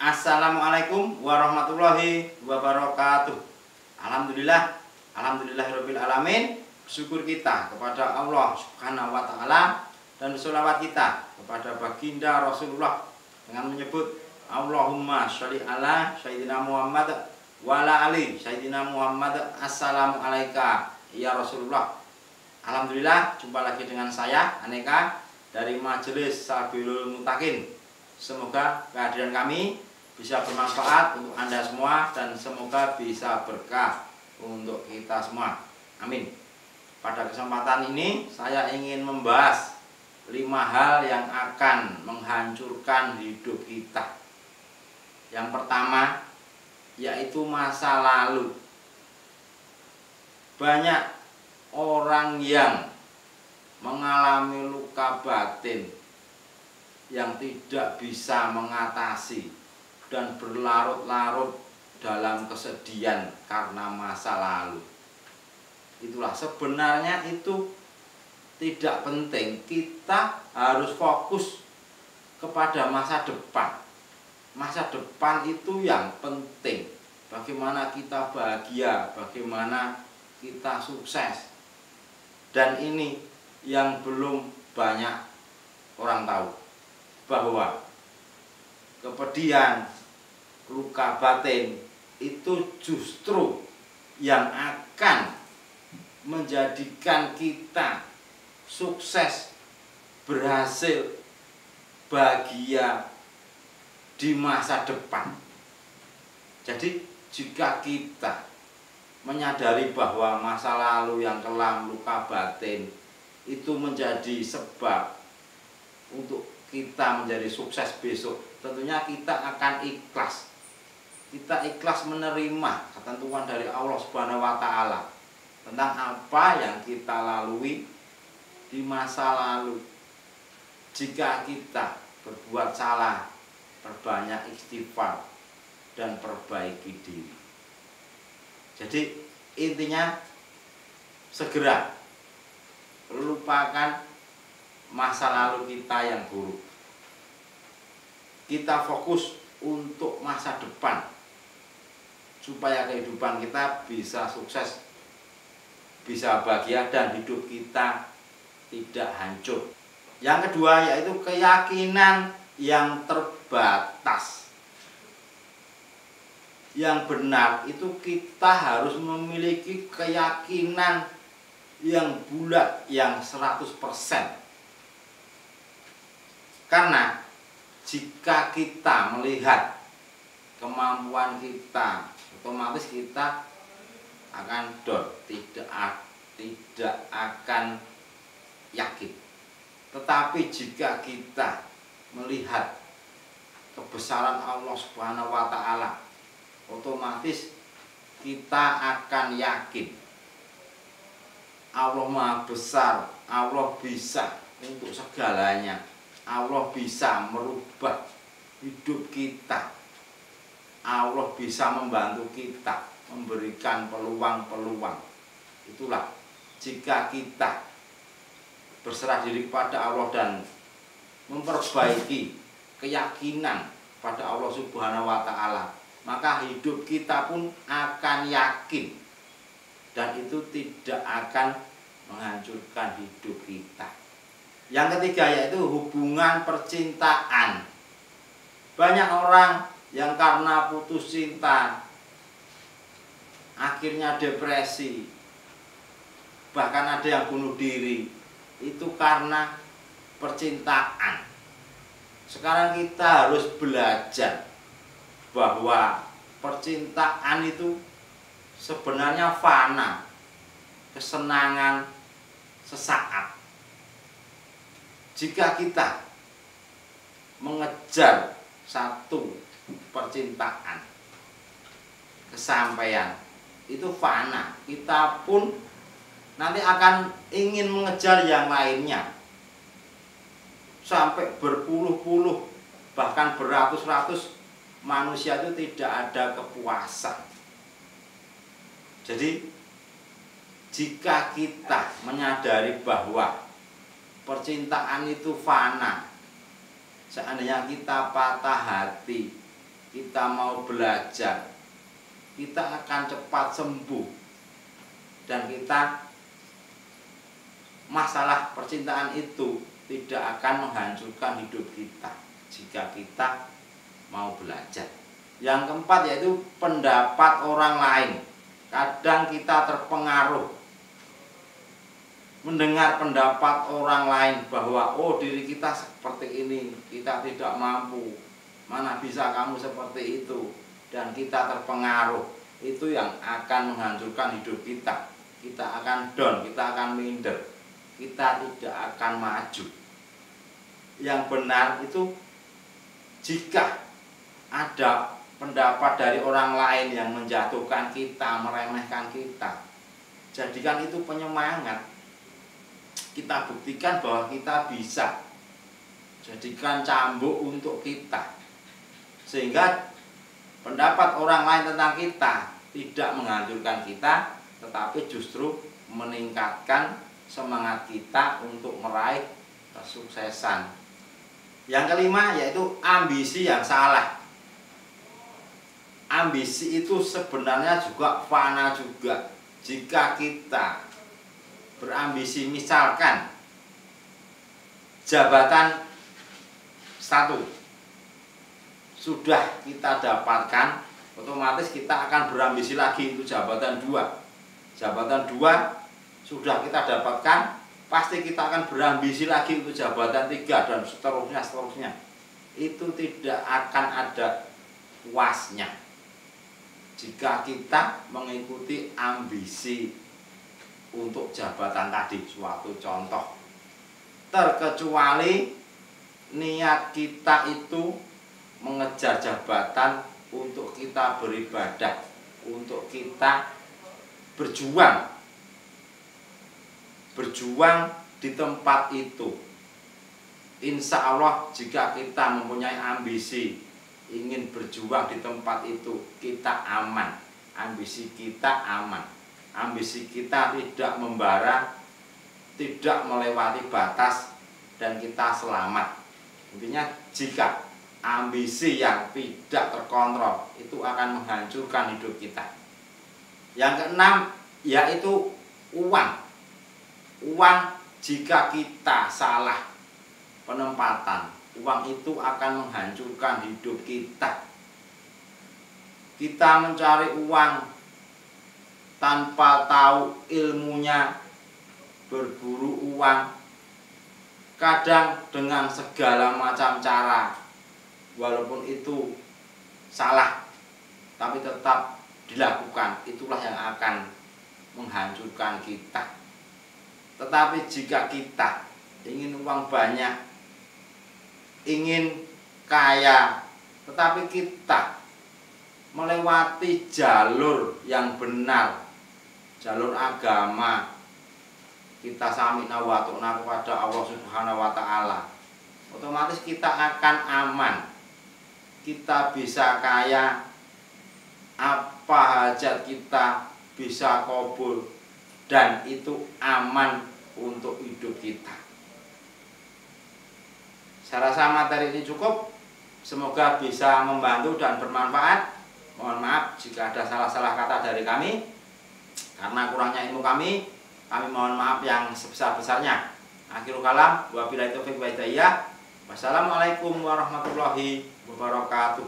Assalamualaikum warahmatullahi wabarakatuh. Alhamdulillahirabbil alamin. Syukur kita kepada Allah Subhanahu wa taala dan sholawat kita kepada baginda Rasulullah dengan menyebut Allahumma sholli ala sayyidina Muhammad wa ala ali sayyidina Muhammad. Assalamualaikum ya Rasulullah. Alhamdulillah, jumpa lagi dengan saya Aneka dari Majelis Sabilul Muttaqin. Semoga kehadiran kami bisa bermanfaat untuk Anda semua dan semoga bisa berkah untuk kita semua. Amin. Pada kesempatan ini saya ingin membahas 5 hal yang akan menghancurkan hidup kita. Yang pertama yaitu masa lalu. Banyak orang yang mengalami luka batin yang tidak bisa mengatasi dan berlarut-larut dalam kesedihan karena masa lalu. Itulah sebenarnya itu tidak penting. Kita harus fokus kepada masa depan. Masa depan itu yang penting. Bagaimana kita bahagia, bagaimana kita sukses. Dan ini yang belum banyak orang tahu, bahwa kepedihan, luka batin itu justru yang akan menjadikan kita sukses, berhasil, bahagia di masa depan. Jadi jika kita menyadari bahwa masa lalu yang kelam, luka batin itu menjadi sebab untuk kita menjadi sukses besok, tentunya kita akan ikhlas. Kita ikhlas menerima ketentuan dari Allah Subhanahu wa taala tentang apa yang kita lalui di masa lalu. Jika kita berbuat salah, perbanyak istighfar dan perbaiki diri. Jadi intinya segera lupakan masa lalu kita yang buruk. Kita fokus untuk masa depan supaya kehidupan kita bisa sukses, bisa bahagia dan hidup kita tidak hancur. Yang kedua yaitu keyakinan yang terbatas. Yang benar itu kita harus memiliki keyakinan yang bulat, yang 100%. Karena jika kita melihat kemampuan kita, otomatis kita akan down, tidak akan yakin. Tetapi jika kita melihat kebesaran Allah Subhanahu wa taala, otomatis kita akan yakin Allah Maha Besar, Allah bisa untuk segalanya. Allah bisa merubah hidup kita. Allah bisa membantu kita, memberikan peluang-peluang. Itulah jika kita berserah diri kepada Allah dan memperbaiki keyakinan pada Allah Subhanahu wa taala, maka hidup kita pun akan yakin dan itu tidak akan menghancurkan hidup kita. Yang ketiga yaitu hubungan percintaan. Banyak orang yang karena putus cinta akhirnya depresi, bahkan ada yang bunuh diri, itu karena percintaan. Sekarang kita harus belajar bahwa percintaan itu sebenarnya fana, kesenangan sesaat. Jika kita mengejar satu percintaan, kesampaian, itu fana. Kita pun nanti akan ingin mengejar yang lainnya. Sampai berpuluh-puluh, bahkan beratus-ratus manusia itu tidak ada kepuasan. Jadi jika kita menyadari bahwa percintaan itu fana, seandainya kita patah hati, kita mau belajar, kita akan cepat sembuh. Dan kita, masalah percintaan itu tidak akan menghancurkan hidup kita jika kita mau belajar. Yang keempat yaitu pendapat orang lain. Kadang kita terpengaruh mendengar pendapat orang lain bahwa oh diri kita seperti ini, kita tidak mampu, mana bisa kamu seperti itu, dan kita terpengaruh. Itu yang akan menghancurkan hidup kita. Kita akan down, kita akan minder, kita tidak akan maju. Yang benar itu jika ada pendapat dari orang lain yang menjatuhkan kita, meremehkan kita, jadikan itu penyemangat. Kita buktikan bahwa kita bisa. Jadikan cambuk untuk kita, sehingga pendapat orang lain tentang kita tidak menghancurkan kita, tetapi justru meningkatkan semangat kita untuk meraih kesuksesan. Yang kelima yaitu ambisi yang salah. Ambisi itu sebenarnya juga fana juga. Jika kita berambisi, misalkan jabatan 1 sudah kita dapatkan, otomatis kita akan berambisi lagi untuk jabatan 2. Jabatan 2 sudah kita dapatkan, pasti kita akan berambisi lagi untuk jabatan 3 dan seterusnya. Itu tidak akan ada puasnya jika kita mengikuti ambisi untuk jabatan tadi. Suatu contoh, terkecuali niat kita itu mengejar jabatan untuk kita beribadah, untuk kita berjuang di tempat itu. Insya Allah jika kita mempunyai ambisi ingin berjuang di tempat itu, kita aman. Ambisi kita aman. Ambisi kita tidak membara, tidak melewati batas, dan kita selamat. Intinya jika ambisi yang tidak terkontrol itu akan menghancurkan hidup kita. Yang keenam yaitu uang. Uang jika kita salah penempatan, uang itu akan menghancurkan hidup kita. Kita mencari uang tanpa tahu ilmunya, berburu uang, kadang dengan segala macam cara, walaupun itu salah, tapi tetap dilakukan. Itulah yang akan menghancurkan kita. Tetapi jika kita ingin uang banyak, ingin kaya, tetapi kita melewati jalur yang benar, jalur agama, kita sami'na wa ta'na kepada Allah Subhanahu wa Ta'ala, otomatis kita akan aman. Kita bisa kaya, apa hajat kita bisa kabul, dan itu aman untuk hidup kita. Saya rasa materi ini cukup. Semoga bisa membantu dan bermanfaat. Mohon maaf jika ada salah-salah kata dari kami. Karena kurangnya ilmu kami mohon maaf yang sebesar-besarnya. Akhirul kalam, wabillahi taufiq wa hidayah. Wassalamualaikum warahmatullahi wabarakatuh.